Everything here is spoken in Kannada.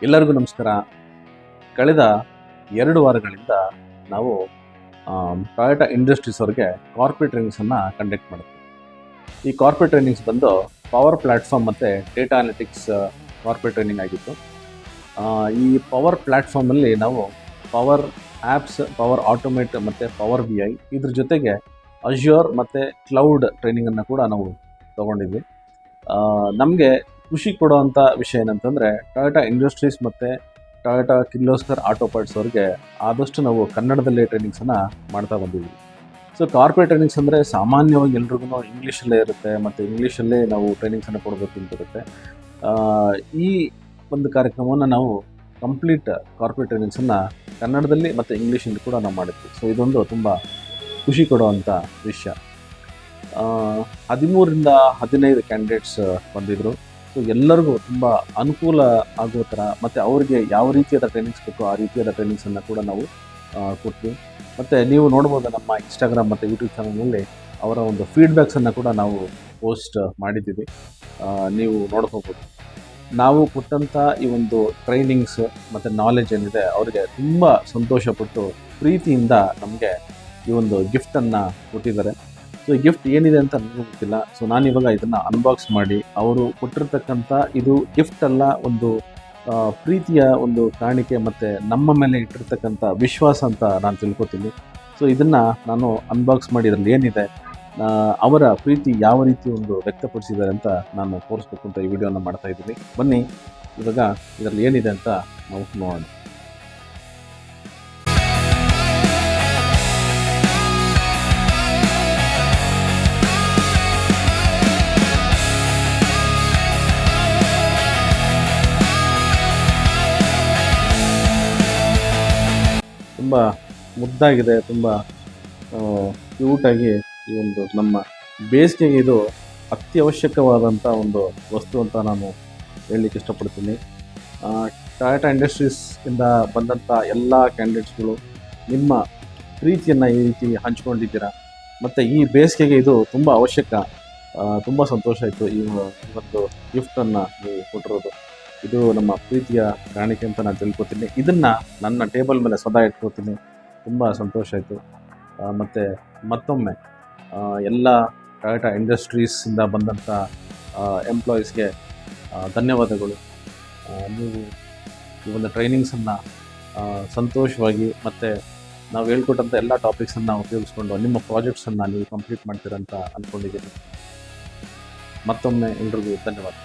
ಎಲ್ಲರಿಗೂ ನಮಸ್ಕಾರ. ಕಳೆದ 2 ವಾರಗಳಿಂದ ನಾವು ಟೊಯೋಟಾ ಇಂಡಸ್ಟ್ರೀಸ್ ಅವ್ರಿಗೆ ಕಾರ್ಪೊರೇಟ್ ಟ್ರೈನಿಂಗ್ಸನ್ನು ಕಂಡಕ್ಟ್ ಮಾಡ್ತೀವಿ. ಈ ಕಾರ್ಪೊರೇಟ್ ಟ್ರೈನಿಂಗ್ಸ್ ಬಂದು ಪವರ್ ಪ್ಲ್ಯಾಟ್ಫಾರ್ಮ್ ಮತ್ತು ಡೇಟಾ ಅನಾಲಿಟಿಕ್ಸ್ ಕಾರ್ಪೊರೇಟ್ ಟ್ರೈನಿಂಗ್ ಆಗಿತ್ತು. ಈ ಪವರ್ ಪ್ಲ್ಯಾಟ್ಫಾರ್ಮಲ್ಲಿ ನಾವು ಪವರ್ ಆ್ಯಪ್ಸ್, ಪವರ್ ಆಟೋಮೇಟ್ ಮತ್ತು ಪವರ್ BI ಇದ್ರ ಜೊತೆಗೆ ಅಜ್ಯೂರ್ ಮತ್ತು ಕ್ಲೌಡ್ ಟ್ರೈನಿಂಗನ್ನು ಕೂಡ ನಾವು ತೊಗೊಂಡಿದ್ವಿ. ನಮಗೆ ಖುಷಿ ಕೊಡುವಂಥ ವಿಷಯ ಏನಂತಂದರೆ ಟೊಯೋಟಾ ಇಂಡಸ್ಟ್ರೀಸ್ ಮತ್ತು ಟೊಯೋಟಾ ಕಿರ್ಲೋಸ್ಕರ್ ಆಟೋ ಪಾರ್ಟ್ಸ್ ಅವ್ರಿಗೆ ಆದಷ್ಟು ನಾವು ಕನ್ನಡದಲ್ಲೇ ಟ್ರೈನಿಂಗ್ಸನ್ನು ಮಾಡ್ತಾ ಬಂದಿದ್ವಿ. ಸೊ ಕಾರ್ಪೊರೇಟ್ ಟ್ರೈನಿಂಗ್ಸ್ ಅಂದರೆ ಸಾಮಾನ್ಯವಾಗಿ ಎಲ್ರಿಗೂ ಇಂಗ್ಲೀಷಲ್ಲೇ ಇರುತ್ತೆ ಮತ್ತು ಇಂಗ್ಲೀಷಲ್ಲೇ ನಾವು ಟ್ರೈನಿಂಗ್ಸನ್ನು ಕೊಡಬೇಕು ಅಂತಿರುತ್ತೆ. ಈ ಒಂದು ಕಾರ್ಯಕ್ರಮವನ್ನು ನಾವು ಕಂಪ್ಲೀಟ್ ಕಾರ್ಪೊರೇಟ್ ಟ್ರೈನಿಂಗ್ಸನ್ನು ಕನ್ನಡದಲ್ಲಿ ಮತ್ತು ಇಂಗ್ಲೀಷಲ್ಲಿ ಕೂಡ ನಾವು ಮಾಡಿದ್ವಿ. ಸೊ ಇದೊಂದು ತುಂಬ ಖುಷಿ ಕೊಡುವಂಥ ವಿಷಯ. 13ರಿಂದ 15 ಕ್ಯಾಂಡಿಡೇಟ್ಸ್ ಬಂದಿದ್ದರು. ಸೊ ಎಲ್ಲರಿಗೂ ತುಂಬ ಅನುಕೂಲ ಆಗುವ ಥರ ಮತ್ತು ಅವ್ರಿಗೆ ಯಾವ ರೀತಿಯಾದ ಟ್ರೈನಿಂಗ್ಸ್ ಬೇಕು ಆ ರೀತಿಯಾದ ಟ್ರೈನಿಂಗ್ಸನ್ನು ಕೂಡ ನಾವು ಕೊಟ್ವಿ. ಮತ್ತು ನೀವು ನೋಡ್ಬೋದು ನಮ್ಮ ಇನ್ಸ್ಟಾಗ್ರಾಮ್ ಮತ್ತು ಯೂಟ್ಯೂಬ್ ಚಾನಲ್ನಲ್ಲಿ ಅವರ ಒಂದು ಫೀಡ್ಬ್ಯಾಕ್ಸನ್ನು ಕೂಡ ನಾವು ಪೋಸ್ಟ್ ಮಾಡಿದ್ದೀವಿ, ನೀವು ನೋಡ್ಕೋಬೋದು. ನಾವು ಕೊಟ್ಟಂಥ ಈ ಒಂದು ಟ್ರೈನಿಂಗ್ಸ್ ಮತ್ತು ನಾಲೆಜ್ ಏನಿದೆ ಅವರಿಗೆ ತುಂಬ ಸಂತೋಷಪಟ್ಟು ಪ್ರೀತಿಯಿಂದ ನಮಗೆ ಈ ಒಂದು ಗಿಫ್ಟನ್ನು ಕೊಟ್ಟಿದ್ದಾರೆ. ಸೊ ಈ ಗಿಫ್ಟ್ ಏನಿದೆ ಅಂತ ನನಗೂ ಗೊತ್ತಿಲ್ಲ. ಸೊ ನಾನಿವಾಗ ಇದನ್ನು ಅನ್ಬಾಕ್ಸ್ ಮಾಡಿ ಅವರು ಕೊಟ್ಟಿರ್ತಕ್ಕಂಥ ಇದು ಗಿಫ್ಟ್ ಅಲ್ಲ, ಒಂದು ಪ್ರೀತಿಯ ಒಂದು ಕಾಣಿಕೆ ಮತ್ತು ನಮ್ಮ ಮೇಲೆ ಇಟ್ಟಿರ್ತಕ್ಕಂಥ ವಿಶ್ವಾಸ ಅಂತ ನಾನು ತಿಳ್ಕೊತೀನಿ. ಸೊ ಇದನ್ನು ನಾನು ಅನ್ಬಾಕ್ಸ್ ಮಾಡಿ ಇದರಲ್ಲಿ ಏನಿದೆ, ಅವರ ಪ್ರೀತಿ ಯಾವ ರೀತಿ ಒಂದು ವ್ಯಕ್ತಪಡಿಸಿದ್ದಾರೆ ಅಂತ ನಾನು ತೋರಿಸ್ಬೇಕು ಅಂತ ಈ ವಿಡಿಯೋನ ಮಾಡ್ತಾ ಇದ್ದೀನಿ. ಬನ್ನಿ ಇವಾಗ ಇದರಲ್ಲಿ ಏನಿದೆ ಅಂತ ನಾವು ನೋಡೋಣ. ತುಂಬ ಮುದ್ದಾಗಿದೆ, ತುಂಬ ಕ್ಯೂಟಾಗಿ ಈ ಒಂದು ನಮ್ಮ ಬೇಸಿಗೆಗೆ ಇದು ಅತ್ಯವಶ್ಯಕವಾದಂಥ ಒಂದು ವಸ್ತು ಅಂತ ನಾನು ಹೇಳಲಿಕ್ಕೆ ಇಷ್ಟಪಡ್ತೀನಿ. ಟೊಯೋಟಾ ಇಂಡಸ್ಟ್ರೀಸಿಂದ ಬಂದಂಥ ಎಲ್ಲ ಕ್ಯಾಂಡಿಡೇಟ್ಸ್ಗಳು ನಿಮ್ಮ ಪ್ರೀತಿಯನ್ನು ಈ ರೀತಿ ಹಂಚ್ಕೊಂಡಿದ್ದೀರಾ ಮತ್ತು ಈ ಬೇಸಿಗೆಗೆ ಇದು ತುಂಬ ಅವಶ್ಯಕ. ತುಂಬ ಸಂತೋಷ ಆಯಿತು ಈ ಒಂದು ಗಿಫ್ಟನ್ನು ನೀವು ಕೊಟ್ಟಿರೋದು. ಇದು ನಮ್ಮ ಪ್ರೀತಿಯ ಕಾಣಿಕೆ ಅಂತ ನಾನು ತಿಳ್ಕೊತೀನಿ. ಇದನ್ನು ನನ್ನ ಟೇಬಲ್ ಮೇಲೆ ಸದಾ ಇಟ್ಕೋತೀನಿ. ತುಂಬ ಸಂತೋಷ ಆಯಿತು. ಮತ್ತು ಮತ್ತೊಮ್ಮೆ ಎಲ್ಲ ಟೊಯೋಟಾ ಇಂಡಸ್ಟ್ರೀಸಿಂದ ಬಂದಂಥ ಎಂಪ್ಲಾಯೀಸ್ಗೆ ಧನ್ಯವಾದಗಳು. ನೀವು ಈ ಒಂದು ಟ್ರೈನಿಂಗ್ಸನ್ನು ಸಂತೋಷವಾಗಿ ಮತ್ತು ನಾವು ಹೇಳ್ಕೊಟ್ಟಂಥ ಎಲ್ಲ ಟಾಪಿಕ್ಸನ್ನು ಉಪಯೋಗಿಸ್ಕೊಂಡು ನಿಮ್ಮ ಪ್ರಾಜೆಕ್ಟ್ಸನ್ನು ನೀವು ಕಂಪ್ಲೀಟ್ ಮಾಡ್ತೀರಂತ ಅಂದ್ಕೊಂಡಿದ್ದೀನಿ. ಮತ್ತೊಮ್ಮೆ ಎಲ್ರಿಗೂ ಧನ್ಯವಾದ.